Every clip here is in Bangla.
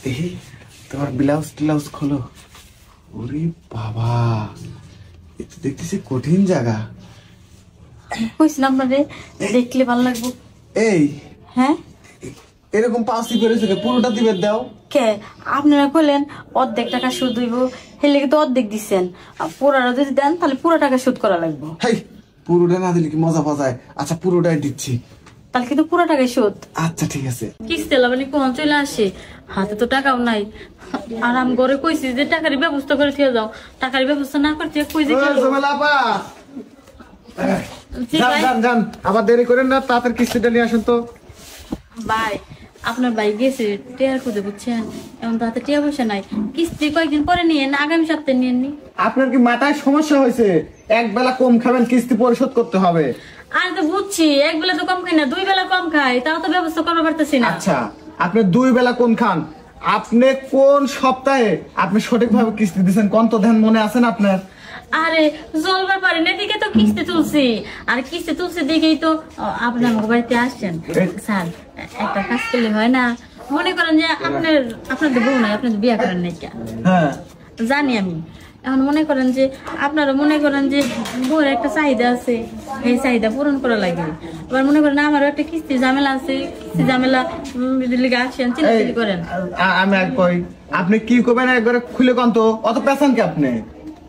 দেখি তোমার ব্লাউজ টিলাউজ খোলো। ওরে বাবা, এ তো দেখতেছি কঠিন জায়গা। কইছিলাম না রে, দেখলে ভালো লাগবো। এই হ্যাঁ, এরকম পাঁচটি পেরেছে, পুরোটা দিবে দাও। কে আপনারা কইলেন অর্ধেক টাকা সুদ হইব, হেলে কিন্তু অর্ধেক দিচ্ছেন। পুরোটা যদি দেন তাহলে পুরো টাকা সুদ করা লাগবে। হেই, পুরোটা না দিলে কি মজা পাওয়া? আচ্ছা পুরোটাই দিচ্ছি। তাহলে কিন্তু পুরো টাকাই সুদ। আচ্ছা ঠিক আছে। কিস্তি লাগানি কোন চলে আসে, হাতে তো টাকাও নাই। আর আমি ঘরে কইছি যে টাকার ব্যবস্থা করে দিয়ে যাও, টাকার ব্যবস্থা না করতে কই যে আবার দেরি করেন না, তাড়াতাড়ি কিস্তিটা নিয়ে আসেন তো। ভাই, আপনার ভাই গেছে টিয়ার খুঁজে, বুঝছেন? এখন তাতে টিয়া পয়সা নাই, কিস্তি কয়েকদিন পরে নিয়েন, আগামী সপ্তাহে নিয়েন নি। আপনার কি মাথায় সমস্যা হয়েছে? এক বেলা কম খাবেন, কিস্তি পরিশোধ করতে হবে। আমি তো বুঝছি, এক বেলা তো কম খাই না, দুই বেলা কম খাই, তাও তো ব্যবস্থা করতে পারতেছি না। আচ্ছা, আপনি দুই বেলা কোন খান? আপনি কোন সপ্তাহে আপনি সঠিকভাবে কিস্তি দিচ্ছেন কোন তো ধ্যান মনে আছেন আপনার? আরে জলবার পারি না দিকে তো কিস্তি তুলছি, আর কিস্তি তুলছি দিকেই তো আপনি আমার বাড়িতে আসছেন। স্যার, একটা কাজ করলে হয় না? মনে করেন যে আপনাদের বউ নাই, আপনি বিয়ে করেন নাই, হ্যাঁ জানি আমি। এখন মনে করেন যে আপনারা মনে করেন যে বউয়ের একটা চাহিদা আছে, এই চাহিদা পূরণ করা লাগে। এবার মনে করেন আমারও একটা কিস্তি ঝামেলা আছে, কিস্তি ঝামেলা আসেন, চিন্তা করেন। আমি আর কই, আপনি কি করবেন একবারে খুলে কোন তো, অত পেছান কি আপনি?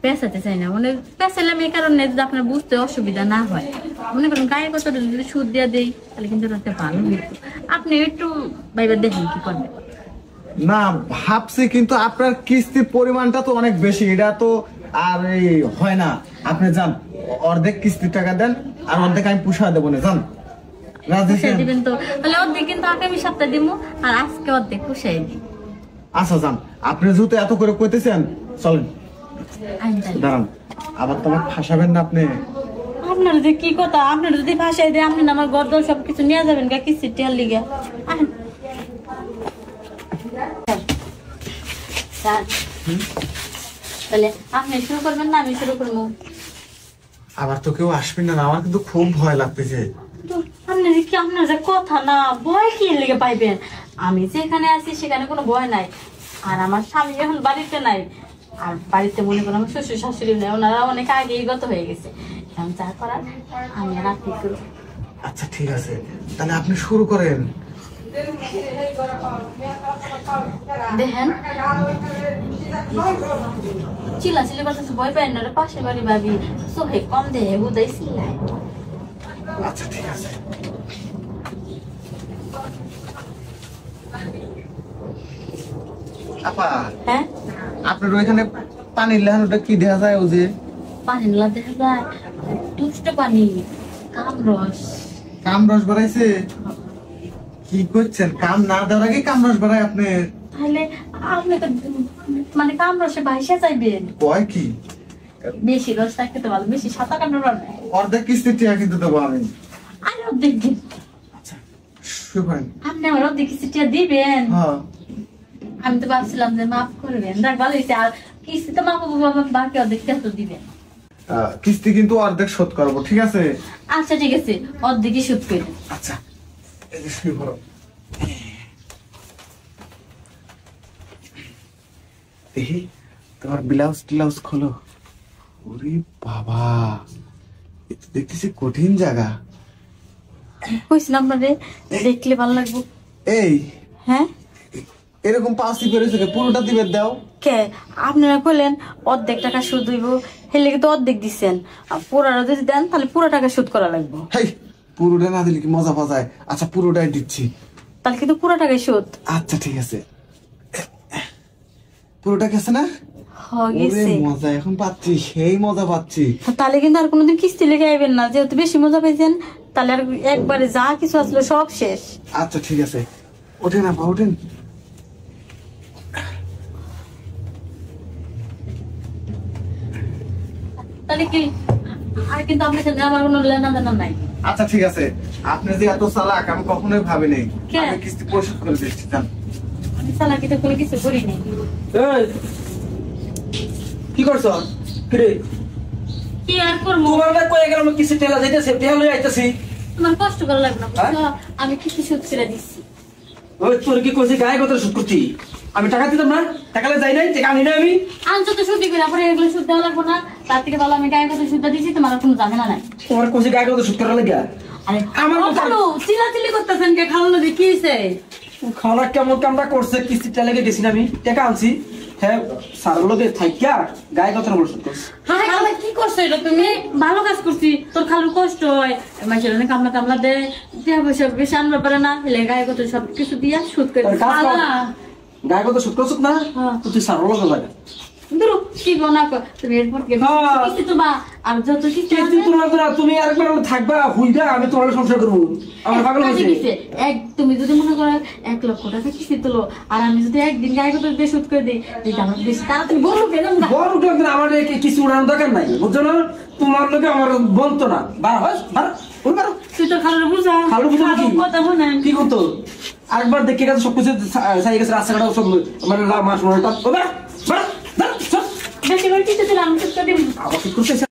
পেঁচাতে চাই না, মানে পেঁচালাম এই কারণে যদি আপনার বুঝতে অসুবিধা না হয়। মনে করেন গায়ে কত যদি সুদ দিয়ে দেই তাহলে কিন্তু ভালো হইতো। আপনি একটু ভাইবার দেখেন কি করবেন। না ভাবছি, কিন্তু আপনার কিস্তির পরিমাণটা তো অনেক বেশি, এটা তো আর এই হয় না। আপনি যান, অর্ধেক কিস্তির টাকা দেন, আর অর্ধেক আমি পুষা দেবো না, যান। দিবেন তো? তাহলে অর্ধেক কিন্তু আগামী সপ্তাহে দিব, আর আজকে অর্ধেক পুষাই দিই। আচ্ছা যান, আপনি যেহেতু এত করে কইতেছেন, চলেন। দাঁড়ান, আবার তোমার ফাঁসাবেন না আপনি। আপনার যে কি কথা, আপনার যদি ফাঁসাই দেয় আপনি আমার গর্দন সবকিছু নিয়ে যাবেন গা কিস্তির টিয়ার লিগে। তাহলে আপনি শুরু করবেন না আমি শুরু করবো? আবার তো কেউ আসবেন না, আমার কিন্তু খুব ভয় লাগতেছে। আপনার যে কথা না, ভয় কি লেগে পাইবেন? আমি যেখানে আছি সেখানে কোনো ভয় নাই, আর আমার স্বামী এখন বাড়িতে নাই, আর বাড়িতে মনে করেন আমার শ্বশুর শাশুড়ি নেই, ওনারা অনেক আগেই গত হয়ে গেছে। এখন যা করার আমি আর আপনি করব। আচ্ছা ঠিক আছে, তাহলে আপনি শুরু করেন। দেখেন চিল্লা চিল্লি করতেছে, ভয় পাই না, পাশে বাড়ি ভাবি চোখে কম দেহে বুঝাই চিল্লাই। আচ্ছা ঠিক আছে। আপা, হ্যাঁ আপনার ওইখানে পানির লেহানোটা কি দেখা যায়? ও যে পানি না দেখা যায়, দুষ্ট পানি, কামরস। কামরস বাড়াইছে? কি করছেন? কাম না দেওয়ার আগে কামরস বাড়ায় আপনি? তাহলে আপনি তো মানে কামরসে ভাইসা চাইবেন। কয় কি? বেশি রস থাকতে তো ভালো, বেশি সাঁতার কাটার অর্ধেক কিস্তির টাকা কিন্তু দেবো আমি। আর অর্ধেক দিন। আচ্ছা শুরু করেন। আপনি আমার অর্ধেক কিস্তিটা দিবেন? হ্যাঁ। আমি তো ভাবছিলাম যে মাফ করবেন, যাক ভালো হয়েছে। আর কিস্তি তো মাফ বাকি অর্ধেকটা তো দিবেন। কিস্তি কিন্তু অর্ধেক শোধ করবো, ঠিক আছে? আচ্ছা ঠিক আছে, অর্ধেকই শোধ করে। আচ্ছা এই যে শুরু করো। দেখি তোমার ব্লাউজ টিলাউজ খোলো। ওরে বাবা, এ তো দেখতেছি কঠিন জায়গা। কইছিলাম না রে, দেখলে ভালো লাগবো। এই হ্যাঁ, এরকম পাঁচটি পেরেছে, পুরোটা দিবে দাও। কে আপনারা কইলেন অর্ধেক টাকা সুদ হইব, হেলে কিন্তু অর্ধেক দিচ্ছেন। পুরোটা যদি দেন তাহলে পুরো টাকা সুদ করা লাগবে। হেই, পুরোটা না দিলে কি মজা পাওয়া? আচ্ছা পুরোটাই দিচ্ছি। তাহলে কিন্তু পুরো টাকাই সুদ। আচ্ছা ঠিক আছে, পুরোটা গেছে না? মজা এখন পাচ্ছি, সেই মজা পাচ্ছি। তাহলে কিন্তু আর কোনোদিন কিস্তি লেগে আইবেন না, যেহেতু বেশি মজা পাইছেন। তাহলে আর একবারে যা কিছু আসলো সব শেষ। আচ্ছা ঠিক আছে, ওঠেন আপা ওঠেন। তাহলে কি আর কিন্তু আপনার সাথে আমার কোনো লেনাদেনা নাই। আচ্ছা ঠিক আছে, আপনি যে এত চালাক আমি কখনোই ভাবিনি। আমি কিস্তি পরিশোধ করে দিচ্ছি, জান। আমি চালাকি তো কোনো কিছু করিনি। কি করছো? কি আর করবো? তোমার না কয়ে গেলাম কিস্তি টেলা যাইতেছে, টেলা লই আইতাছি। তোমার কষ্ট করা লাগবে না, আমি কিস্তি শোধ করে দিচ্ছি। ওই তোর কি কইছি গায়ে কথা শুট করতি? আমি টাকা দিতাম না, টাকালে যাই নাই, টাকা আনি না আমি। আনছো তো সুদি করে, পরে এগুলো সুদ দেওয়া লাগবো না। তার থেকে ভালো আমি গায়ে কথা সুদটা দিছি, তোমার আর কোনো ঝামেলা নাই। তোমার কোচে গায়ে কত সুদ করা লাগে? আরে আমার ও মতো- খালু, চিল্লাচিল্লি করতেছেন কে? খালু নদী কি হয়েছে? খাওয়া কেমন কামটা করছে, কিস্তিটা লেগে গেছি না আমি, টাকা আনছি। হ্যাঁ, সার লোকে থাইকা গায়ে কত নম্বর সুদ করছে। হায় খালা, কি করছো এটা তুমি? ভালো কাজ করছি, তোর খালুর কষ্ট হয়, মাসের অনেক কামলা কামলা দেয়, দেয়া পয়সা বেশি আনতে পারে না, এলে গায়ে কত সব কিছু দিয়া সুদ করে তার কাজ কর। খালা। গায়ে কত সুদ করছ না? হ্যাঁ। তো তুই সার লোকে লাগে। ধরো কি গো না কর, তুমি এরপর কি হ্যাঁ। কিস্তি তো বা আর যত কিস্তি তুই আছে, তোমার তোরা তুমি আরেকবার থাকবা হুইডা, আমি তোমার সংসার করবো। আমার পাগল কাজে হয়েছে। গেছে। তুমি যদি মনে করো 1 লক্ষ টাকা কিস্তি তোলো, আর আমি যদি একদিন গায়ে কত দিয়ে সুদ করে দিই, দিতে আমার বেশি তাড়াতাড়ি বললো পেলাম না। বড় লোক না, আমার কিছু উড়ানোর দরকার নাই, বুঝছো না? তোমার লোকে আমার বলতো না। বার হয়, বার ওই বার। তুই তো খালুর বুঝা, খালু বুঝা কি? কথা শোনেন। কি করতো? আরেকবার দেখে গেছে সবকিছু চাই গেছে, রাস্তাঘাট সব মানে মাস মনে বার বার বার। বেশি করে কিস্তি দিলে আমি সুদ করে দিব। আবার কি করতেছে?